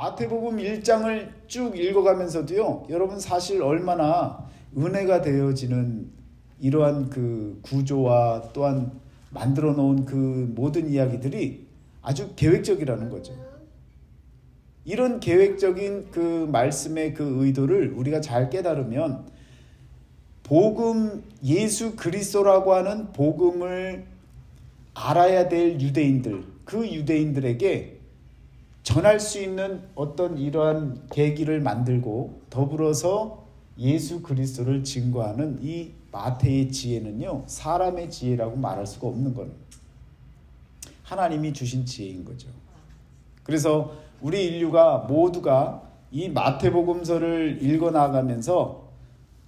마태복음 1장을 쭉 읽어가면서도요, 여러분 사실 얼마나 은혜가 되어지는 이러한 그 구조와 또한 만들어 놓은 그 모든 이야기들이 아주 계획적이라는 거죠. 이런 계획적인 그 말씀의 그 의도를 우리가 잘 깨달으면 복음, 예수 그리스도라고 하는 복음을 알아야 될 유대인들, 그 유대인들에게 전할 수 있는 어떤 이러한 계기를 만들고 더불어서 예수 그리스도를 증거하는 이 마태의 지혜는요, 사람의 지혜라고 말할 수가 없는 거는 하나님이 주신 지혜인 거죠. 그래서 우리 인류가 모두가 이 마태복음서를 읽어나가면서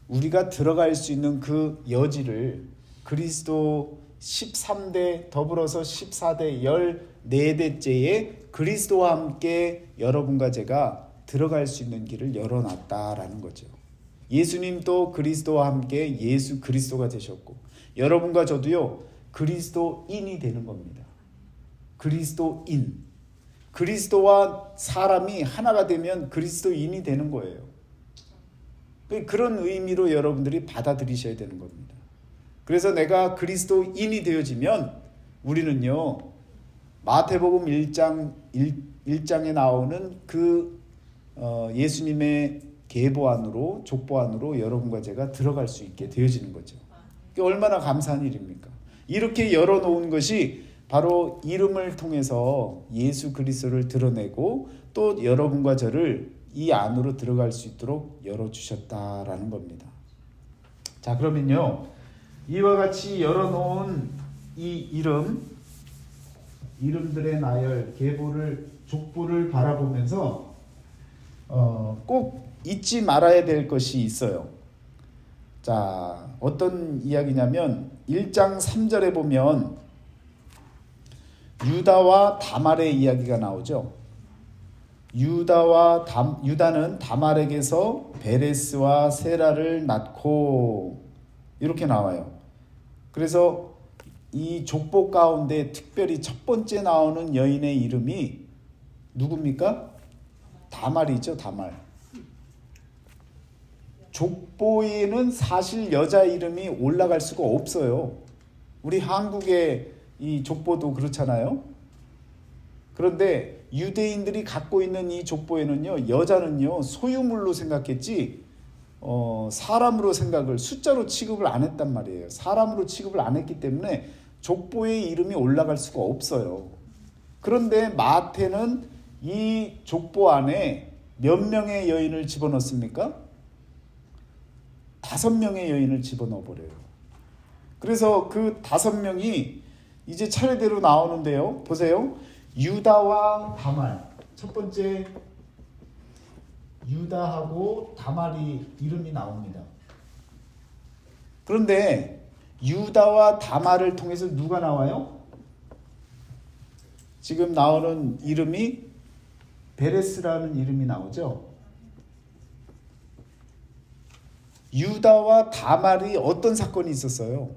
우리가 들어갈 수 있는 그 여지를 그리스도 13대 더불어서 14대 14대째에 그리스도와 함께 여러분과 제가 들어갈 수 있는 길을 열어놨다라는 거죠. 예수님도 그리스도와 함께 예수 그리스도가 되셨고 여러분과 저도요 그리스도인이 되는 겁니다. 그리스도인. 그리스도와 사람이 하나가 되면 그리스도인이 되는 거예요. 그런 의미로 여러분들이 받아들이셔야 되는 겁니다. 그래서 내가 그리스도인이 되어지면 우리는요 마태복음 1장에 나오는 그 예수님의 계보 안으로 족보 안으로 여러분과 제가 들어갈 수 있게 되어지는 거죠. 얼마나 감사한 일입니까? 이렇게 열어놓은 것이 바로 이름을 통해서 예수 그리스도를 드러내고 또 여러분과 저를 이 안으로 들어갈 수 있도록 열어주셨다라는 겁니다. 자, 그러면요 이와 같이 열어놓은 이 이름들의 나열, 계보를, 족보를 바라보면서 꼭 잊지 말아야 될 것이 있어요. 자, 어떤 이야기냐면 1장 3절에 보면 유다와 다말의 이야기가 나오죠. 유다는 다말에게서 베레스와 세라를 낳고 이렇게 나와요. 그래서 이 족보 가운데 특별히 첫 번째 나오는 여인의 이름이 누굽니까? 다말이죠. 다말. 족보에는 사실 여자 이름이 올라갈 수가 없어요. 우리 한국의 이 족보도 그렇잖아요. 그런데 유대인들이 갖고 있는 이 족보에는요 여자는요 소유물로 생각했지 사람으로 생각을 숫자로 취급을 안 했단 말이에요. 사람으로 취급을 안 했기 때문에 족보에 이름이 올라갈 수가 없어요. 그런데 마태는 이 족보 안에 몇 명의 여인을 집어넣습니까? 5명의 여인을 집어넣어 버려요. 그래서 그 5명이 이제 차례대로 나오는데요. 보세요. 유다와 다말. 첫 번째 유다하고 다말이 이름이 나옵니다. 그런데 유다와 다말을 통해서 누가 나와요? 지금 나오는 이름이 베레스라는 이름이 나오죠. 유다와 다말이 어떤 사건이 있었어요?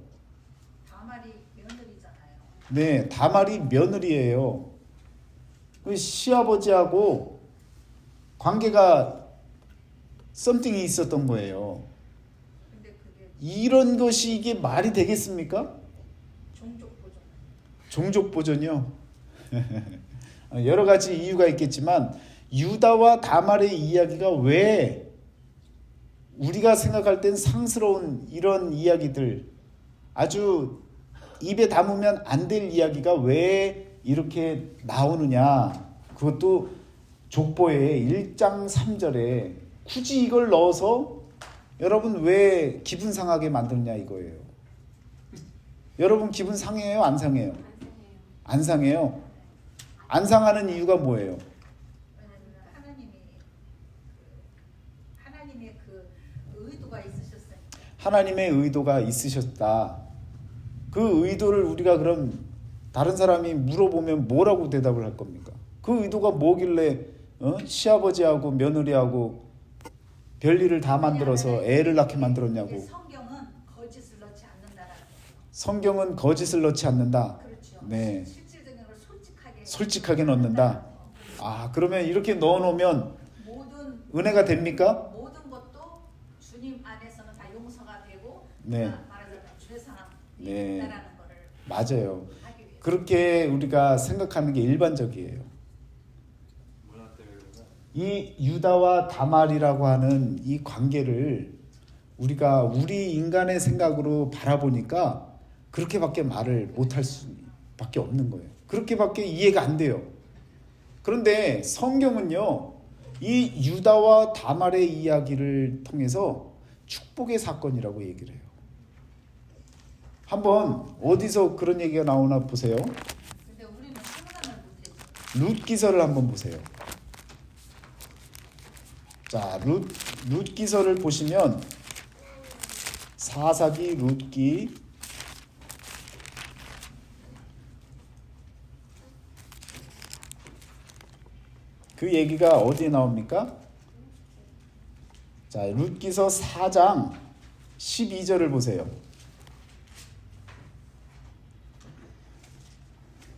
다말이 며느리잖아요. 네, 다말이 며느리예요. 그 시아버지하고 관계가 썸띵이 있었던 거예요. 근데 그게 이런 것이 이게 말이 되겠습니까? 종족 보존. 종족 보존이요. 여러 가지 이유가 있겠지만 유다와 다말의 이야기가 왜 우리가 생각할 땐 상스러운 이런 이야기들, 아주 입에 담으면 안 될 이야기가 왜 이렇게 나오느냐. 그것도 족보에 1장 3절에 굳이 이걸 넣어서 여러분 왜 기분 상하게 만드느냐 이거예요. 여러분 기분 상해요? 안 상해요? 안 상해요. 안 상하는 이유가 뭐예요? 하나님의 그 의도가 있으셨어요. 하나님의 의도가 있으셨다. 그 의도를 우리가 그럼 다른 사람이 물어보면 뭐라고 대답을 할 겁니까? 그 의도가 뭐길래 시아버지하고 며느리하고 별일을 다 만들어서 애를 낳게 만들었냐고. 성경은 거짓을 넣지 않는다라는 거예요. 성경은 거짓을 넣지 않는다. 그렇죠. 네. 실질적인 걸 솔직하게 솔직하게 넣는다. 아, 그러면 이렇게 넣어놓으면 모든 은혜가 됩니까? 모든 것도 주님 안에서는 다 용서가 되고 네. 말하자면 죄사함이 네. 있다라는 거를 맞아요. 하기 위해서. 그렇게 우리가 생각하는 게 일반적이에요. 문화 때문에 그런가? 이 유다와 다말이라고 하는 이 관계를 우리가 우리 인간의 생각으로 바라보니까 그렇게밖에 말을 못할 수밖에 없는 거예요. 그렇게밖에 이해가 안 돼요. 그런데 성경은요, 이 유다와 다말의 이야기를 통해서 축복의 사건이라고 얘기를 해요. 한번 어디서 그런 얘기가 나오나 보세요. 근데 우리는 상상을 못했죠. 룻기서를 한번 보세요. 자, 룻기서를 보시면 사사기 룻기 그 얘기가 어디에 나옵니까? 자, 룻기서 4장 12절을 보세요.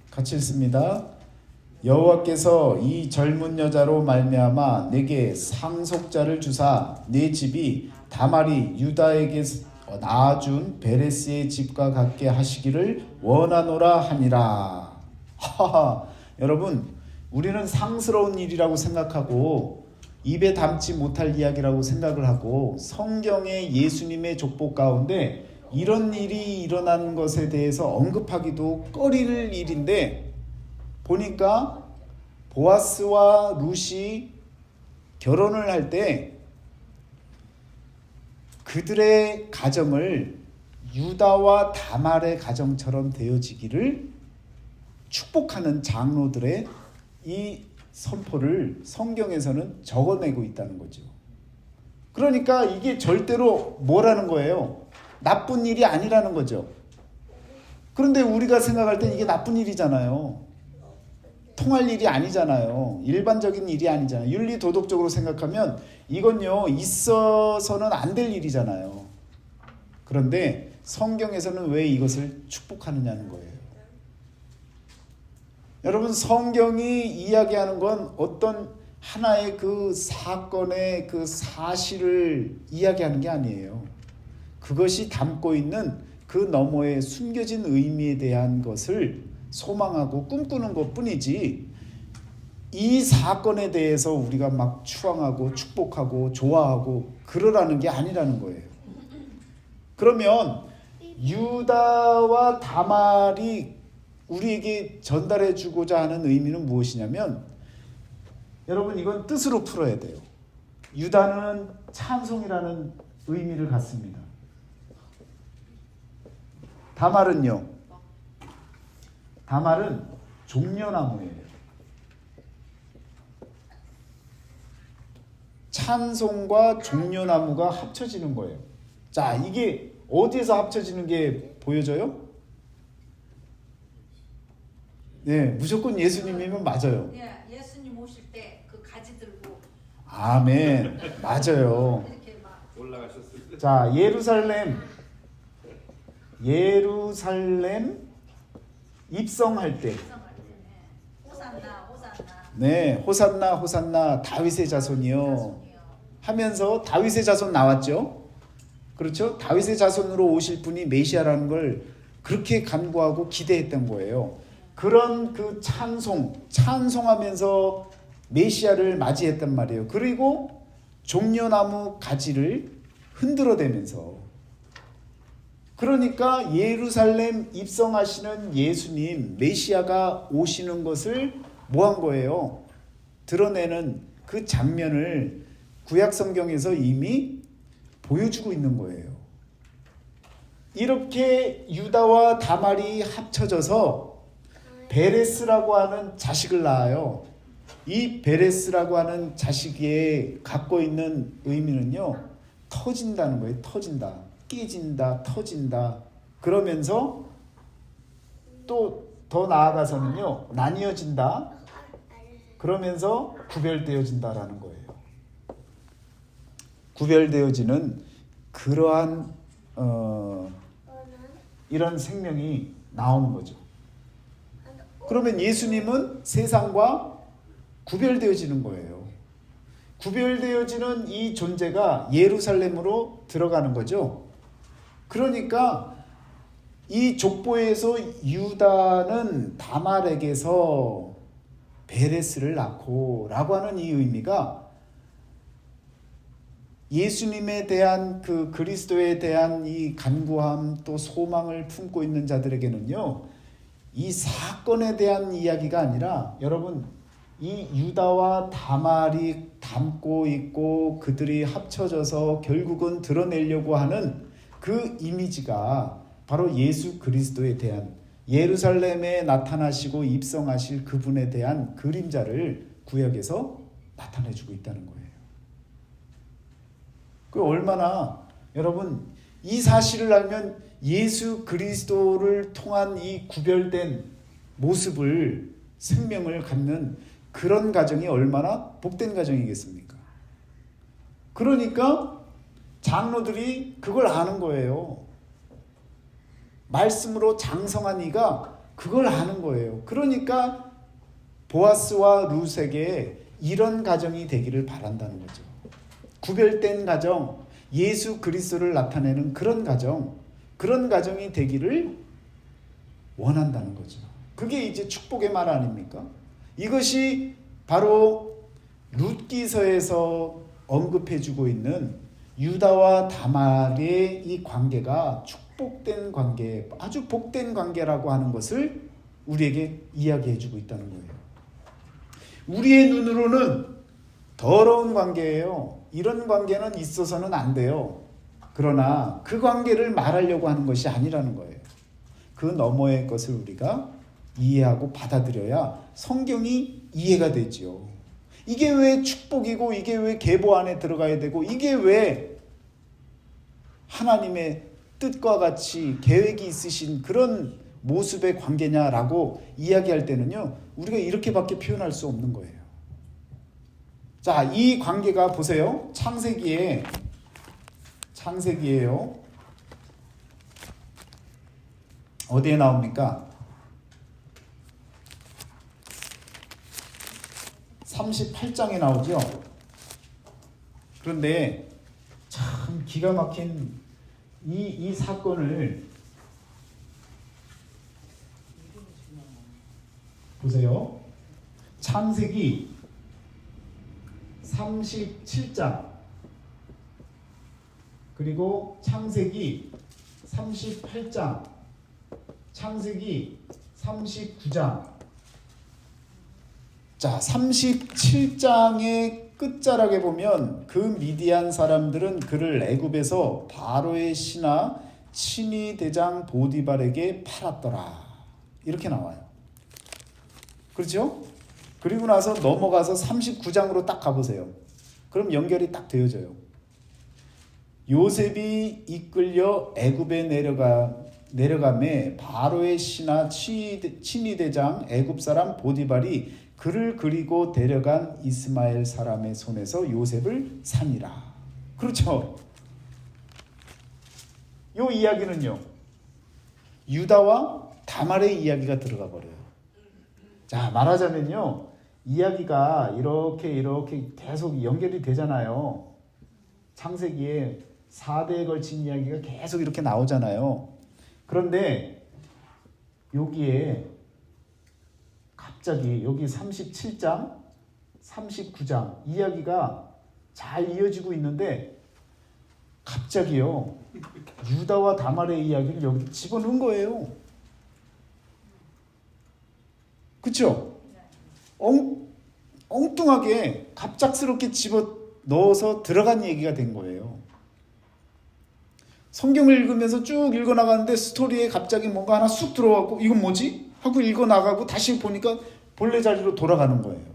같이 읽습니다. 여호와께서 이 젊은 여자로 말미암아 내게 상속자를 주사 내 집이 다말이 유다에게 낳아준 베레스의 집과 같게 하시기를 원하노라 하니라. 하하, 여러분, 우리는 상스러운 일이라고 생각하고 입에 담지 못할 이야기라고 생각을 하고 성경의 예수님의 족보 가운데 이런 일이 일어난 것에 대해서 언급하기도 꺼릴 일인데, 보니까 보아스와 룻이 결혼을 할 때 그들의 가정을 유다와 다말의 가정처럼 되어지기를 축복하는 장로들의 이 선포를 성경에서는 적어내고 있다는 거죠. 그러니까 이게 절대로 뭐라는 거예요? 나쁜 일이 아니라는 거죠. 그런데 우리가 생각할 땐 이게 나쁜 일이잖아요. 통할 일이 아니잖아요. 일반적인 일이 아니잖아요. 윤리 도덕적으로 생각하면 이건요, 있어서는 안 될 일이잖아요. 그런데 성경에서는 왜 이것을 축복하느냐는 거예요. 여러분, 성경이 이야기하는 건 어떤 하나의 그 사건의 그 사실을 이야기하는 게 아니에요. 그것이 담고 있는 그 너머에 숨겨진 의미에 대한 것을 소망하고 꿈꾸는 것뿐이지, 이 사건에 대해서 우리가 막 추앙하고 축복하고 좋아하고 그러라는 게 아니라는 거예요. 그러면 유다와 다말이 우리에게 전달해 주고자 하는 의미는 무엇이냐면, 여러분, 이건 뜻으로 풀어야 돼요. 유다는 찬송이라는 의미를 갖습니다. 다말은요, 다말은 종려나무예요. 찬송과 종려나무가 합쳐지는 거예요. 자, 이게 어디에서 합쳐지는 게 보여져요? 네, 무조건 예수님이면 맞아요. 예, 예수님 오실 때 그 가지 들고 아멘. 맞아요. 이렇게 막 올라가셨을 때. 자, 예루살렘 입성할 때, 성을 호산나 호산나 네, 호산나 호산나 다윗의 자손이요 하면서 다윗의 자손 나왔죠. 그렇죠? 다윗의 자손으로 오실 분이 메시아라는 걸 그렇게 간구하고 기대했던 거예요. 그런 그 찬송하면서 메시아를 맞이했단 말이에요. 그리고 종려나무 가지를 흔들어대면서, 그러니까 예루살렘 입성하시는 예수님 메시아가 오시는 것을 뭐 한 거예요? 드러내는 그 장면을 구약 성경에서 이미 보여주고 있는 거예요. 이렇게 유다와 다말이 합쳐져서 베레스라고 하는 자식을 낳아요. 이 베레스라고 하는 자식이 갖고 있는 의미는요, 터진다는 거예요. 터진다, 깨진다, 터진다. 그러면서 또 더 나아가서는요, 나뉘어진다. 그러면서 구별되어진다라는 거예요. 구별되어지는 그러한 이런 생명이 나오는 거죠. 그러면 예수님은 세상과 구별되어지는 거예요. 구별되어지는 이 존재가 예루살렘으로 들어가는 거죠. 그러니까 이 족보에서 유다는 다말에게서 베레스를 낳고 라고 하는 이 의미가 예수님에 대한 그 그리스도에 대한 이 간구함 또 소망을 품고 있는 자들에게는요, 이 사건에 대한 이야기가 아니라 여러분 이 유다와 다말이 담고 있고 그들이 합쳐져서 결국은 드러내려고 하는 그 이미지가 바로 예수 그리스도에 대한 예루살렘에 나타나시고 입성하실 그분에 대한 그림자를 구약에서 나타내주고 있다는 거예요. 그 얼마나 여러분 이 사실을 알면 예수 그리스도를 통한 이 구별된 모습을 생명을 갖는 그런 가정이 얼마나 복된 가정이겠습니까? 그러니까 장로들이 그걸 아는 거예요. 말씀으로 장성한 이가 그걸 아는 거예요. 그러니까 보아스와 룻에게 이런 가정이 되기를 바란다는 거죠. 구별된 가정, 예수 그리스도를 나타내는 그런 가정, 그런 가정이 되기를 원한다는 거죠. 그게 이제 축복의 말 아닙니까? 이것이 바로 룻기서에서 언급해주고 있는 유다와 다말의 이 관계가 축복된 관계, 아주 복된 관계라고 하는 것을 우리에게 이야기해주고 있다는 거예요. 우리의 눈으로는 더러운 관계예요. 이런 관계는 있어서는 안 돼요. 그러나 그 관계를 말하려고 하는 것이 아니라는 거예요. 그 너머의 것을 우리가 이해하고 받아들여야 성경이 이해가 되지요. 이게 왜 축복이고 이게 왜 계보 안에 들어가야 되고 이게 왜 하나님의 뜻과 같이 계획이 있으신 그런 모습의 관계냐라고 이야기할 때는요, 우리가 이렇게밖에 표현할 수 없는 거예요. 자, 이 관계가 보세요. 창세기예요. 어디에 나옵니까? 38장에 나오죠. 그런데 참 기가 막힌 이 사건을 보세요. 창세기 37장 그리고 창세기 38장, 창세기 39장. 자, 37장의 끝자락에 보면 그 미디안 사람들은 그를 애굽에서 바로의 신하 친위 대장 보디발에게 팔았더라. 이렇게 나와요. 그렇죠? 그리고 나서 넘어가서 39장으로 딱 가보세요. 그럼 연결이 딱 되어져요. 요셉이 이끌려 애굽에 내려가매 바로의 신하 친위 대장 애굽 사람 보디발이 그를 그리고 데려간 이스마엘 사람의 손에서 요셉을 산이라. 그렇죠? 이 이야기는요, 유다와 다말의 이야기가 들어가 버려요. 자, 말하자면요, 이야기가 이렇게 계속 연결이 되잖아요. 창세기에 4대에 걸친 이야기가 계속 이렇게 나오잖아요. 그런데 여기에 갑자기 여기 37장, 39장 이야기가 잘 이어지고 있는데 갑자기요, 유다와 다말의 이야기를 여기 집어넣은 거예요. 그렇죠? 엉뚱하게 갑작스럽게 집어넣어서 들어간 얘기가 된 거예요. 성경을 읽으면서 쭉 읽어나가는데 스토리에 갑자기 뭔가 하나 쑥 들어가고 이건 뭐지? 하고 읽어나가고 다시 보니까 본래 자리로 돌아가는 거예요.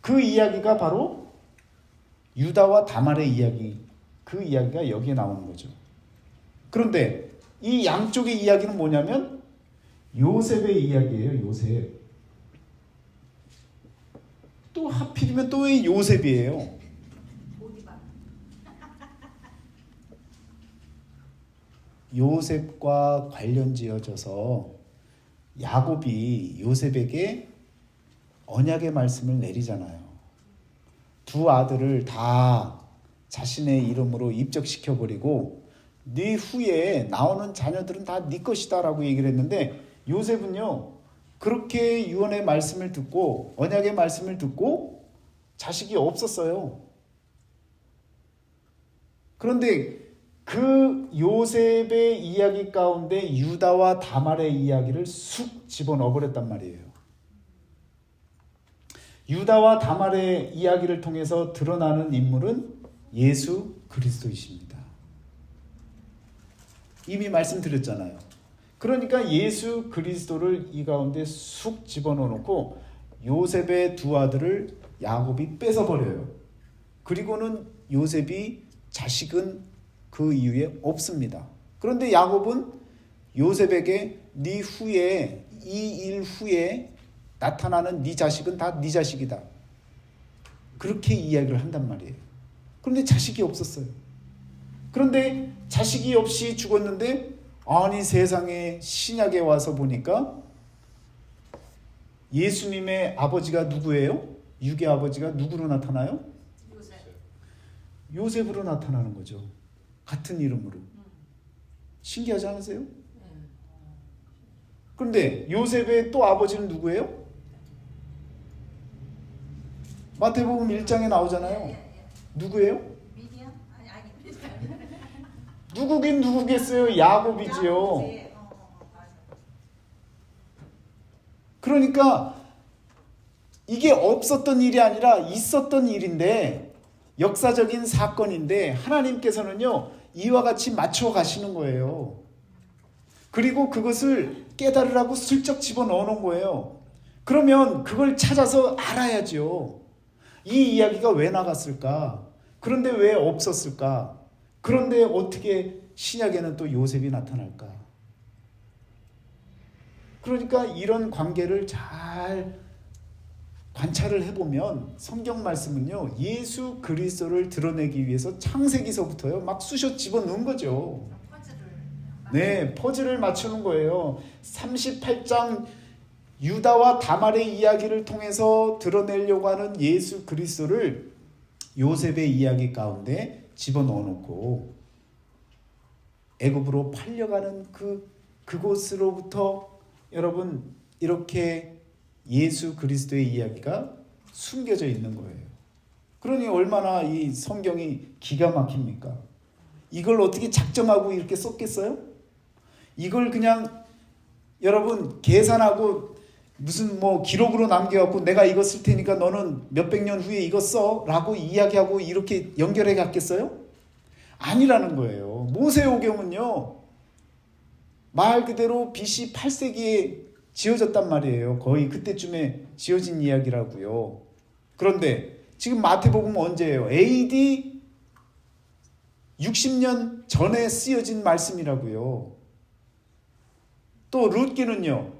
그 이야기가 바로 유다와 다말의 이야기, 그 이야기가 여기에 나오는 거죠. 그런데 이 양쪽의 이야기는 뭐냐면 요셉의 이야기예요. 요셉. 또 하필이면 또 왜 요셉이에요? 요셉과 관련 지어져서 야곱이 요셉에게 언약의 말씀을 내리잖아요. 두 아들을 다 자신의 이름으로 입적시켜버리고 네 후에 나오는 자녀들은 다 네 것이다라고 얘기를 했는데, 요셉은요 그렇게 유언의 말씀을 듣고 언약의 말씀을 듣고 자식이 없었어요. 그런데 그 요셉의 이야기 가운데 유다와 다말의 이야기를 쑥 집어넣어 버렸단 말이에요. 유다와 다말의 이야기를 통해서 드러나는 인물은 예수 그리스도이십니다. 이미 말씀드렸잖아요. 그러니까 예수 그리스도를 이 가운데 쑥 집어넣어 놓고 요셉의 두 아들을 야곱이 뺏어버려요. 그리고는 요셉이 자식은 그 이후에 없습니다. 그런데 야곱은 요셉에게 네 후에 이 일 후에 나타나는 네 자식은 다 네 자식이다, 그렇게 이야기를 한단 말이에요. 그런데 자식이 없었어요. 그런데 자식이 없이 죽었는데, 아니 세상에 신약에 와서 보니까 예수님의 아버지가 누구예요? 육의 아버지가 누구로 나타나요? 요셉. 요셉으로 나타나는 거죠. 같은 이름으로. 신기하지 않으세요? 그런데 요셉의 또 아버지는 누구예요? 마태복음 1장에 나오잖아요. 누구예요? 미디안? 아니. 누구긴 누구겠어요? 야곱이지요. 맞아. 그러니까 이게 없었던 일이 아니라 있었던 일인데, 역사적인 사건인데 하나님께서는요 이와 같이 맞춰 가시는 거예요. 그리고 그것을 깨달으라고 슬쩍 집어넣어 놓은 거예요. 그러면 그걸 찾아서 알아야죠. 이 이야기가 왜 나갔을까? 그런데 왜 없었을까? 그런데 어떻게 신약에는 또 요셉이 나타날까? 그러니까 이런 관계를 잘 관찰을 해보면 성경 말씀은요 예수 그리스도를 드러내기 위해서 창세기서부터요 막 쑤셔 집어넣은 거죠. 네, 퍼즐을 맞추는 거예요. 38장 유다와 다말의 이야기를 통해서 드러내려고 하는 예수 그리스도를 요셉의 이야기 가운데 집어넣어 놓고 애굽으로 팔려가는 그곳으로부터 여러분 이렇게 예수 그리스도의 이야기가 숨겨져 있는 거예요. 그러니 얼마나 이 성경이 기가 막힙니까? 이걸 어떻게 작정하고 이렇게 썼겠어요? 이걸 그냥 여러분 계산하고 무슨 뭐 기록으로 남겨갖고 내가 이거 쓸 테니까 너는 몇백 년 후에 이거 써 라고 이야기하고 이렇게 연결해 갔겠어요? 아니라는 거예요. 모세오경은요 말 그대로 BC 8세기에 지어졌단 말이에요. 거의 그때쯤에 지어진 이야기라고요. 그런데 지금 마태복음은 언제예요? AD 60년 전에 쓰여진 말씀이라고요. 또 룻기는요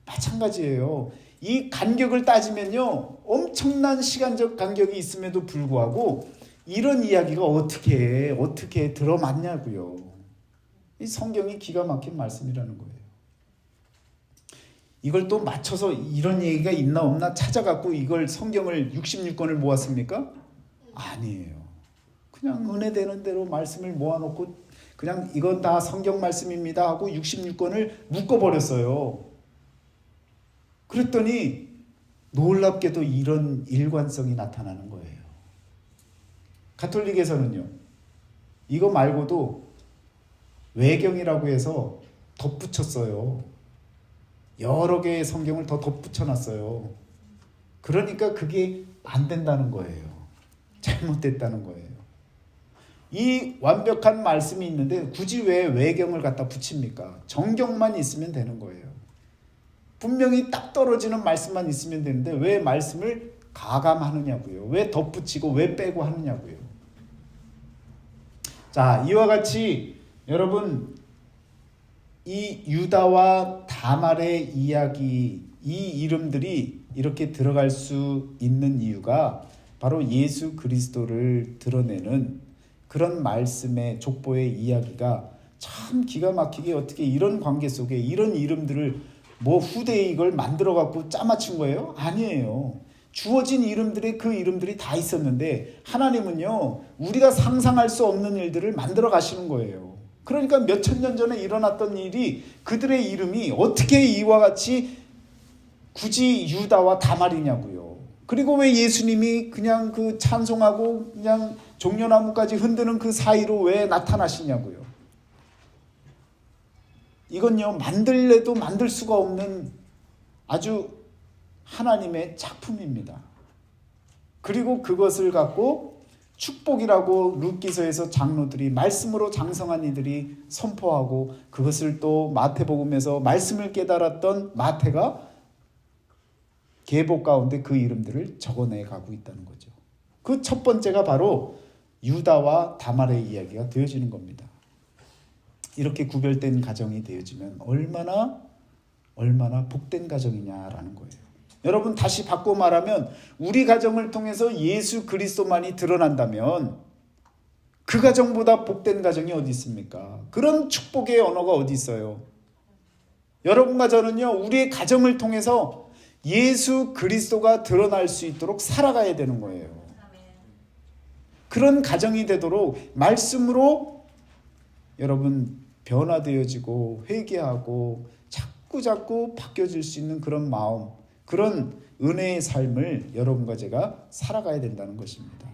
마찬가지예요. 이 간격을 따지면요 엄청난 시간적 간격이 있음에도 불구하고 이런 이야기가 어떻게 들어맞냐고요. 이 성경이 기가 막힌 말씀이라는 거예요. 이걸 또 맞춰서 이런 얘기가 있나 없나 찾아갖고 이걸 성경을 66권을 모았습니까? 아니에요. 그냥 은혜 되는 대로 말씀을 모아놓고 그냥 이건 다 성경 말씀입니다 하고 66권을 묶어버렸어요. 그랬더니 놀랍게도 이런 일관성이 나타나는 거예요. 가톨릭에서는요 이거 말고도 외경이라고 해서 덧붙였어요. 여러 개의 성경을 더 덧붙여놨어요. 그러니까 그게 안 된다는 거예요. 잘못됐다는 거예요. 이 완벽한 말씀이 있는데 굳이 왜 외경을 갖다 붙입니까? 정경만 있으면 되는 거예요. 분명히 딱 떨어지는 말씀만 있으면 되는데 왜 말씀을 가감하느냐고요. 왜 덧붙이고 왜 빼고 하느냐고요. 자, 이와 같이 여러분 이 유다와 다말의 이야기, 이 이름들이 이렇게 들어갈 수 있는 이유가 바로 예수 그리스도를 드러내는 그런 말씀의 족보의 이야기가 참 기가 막히게 어떻게 이런 관계 속에 이런 이름들을 뭐 후대에 이걸 만들어 갖고 짜맞춘 거예요? 아니에요. 주어진 이름들에 그 이름들이 다 있었는데 하나님은요 우리가 상상할 수 없는 일들을 만들어 가시는 거예요. 그러니까 몇천 년 전에 일어났던 일이 그들의 이름이 어떻게 이와 같이 굳이 유다와 다말이냐고요. 그리고 왜 예수님이 그냥 그 찬송하고 그냥 종려나무까지 흔드는 그 사이로 왜 나타나시냐고요. 이건요 만들래도 만들 수가 없는 아주 하나님의 작품입니다. 그리고 그것을 갖고 축복이라고 룻기서에서 장로들이 말씀으로 장성한 이들이 선포하고 그것을 또 마태복음에서 말씀을 깨달았던 마태가 계보 가운데 그 이름들을 적어내 가고 있다는 거죠. 그 첫 번째가 바로 유다와 다말의 이야기가 되어지는 겁니다. 이렇게 구별된 가정이 되어지면 얼마나 복된 가정이냐라는 거예요. 여러분 다시 바꿔 말하면 우리 가정을 통해서 예수 그리스도만이 드러난다면 그 가정보다 복된 가정이 어디 있습니까? 그런 축복의 언어가 어디 있어요? 여러분과 저는요 우리의 가정을 통해서 예수 그리스도가 드러날 수 있도록 살아가야 되는 거예요. 그런 가정이 되도록 말씀으로 여러분 변화되어지고 회개하고 자꾸 바뀌어질 수 있는 그런 마음, 그런 은혜의 삶을 여러분과 제가 살아가야 된다는 것입니다.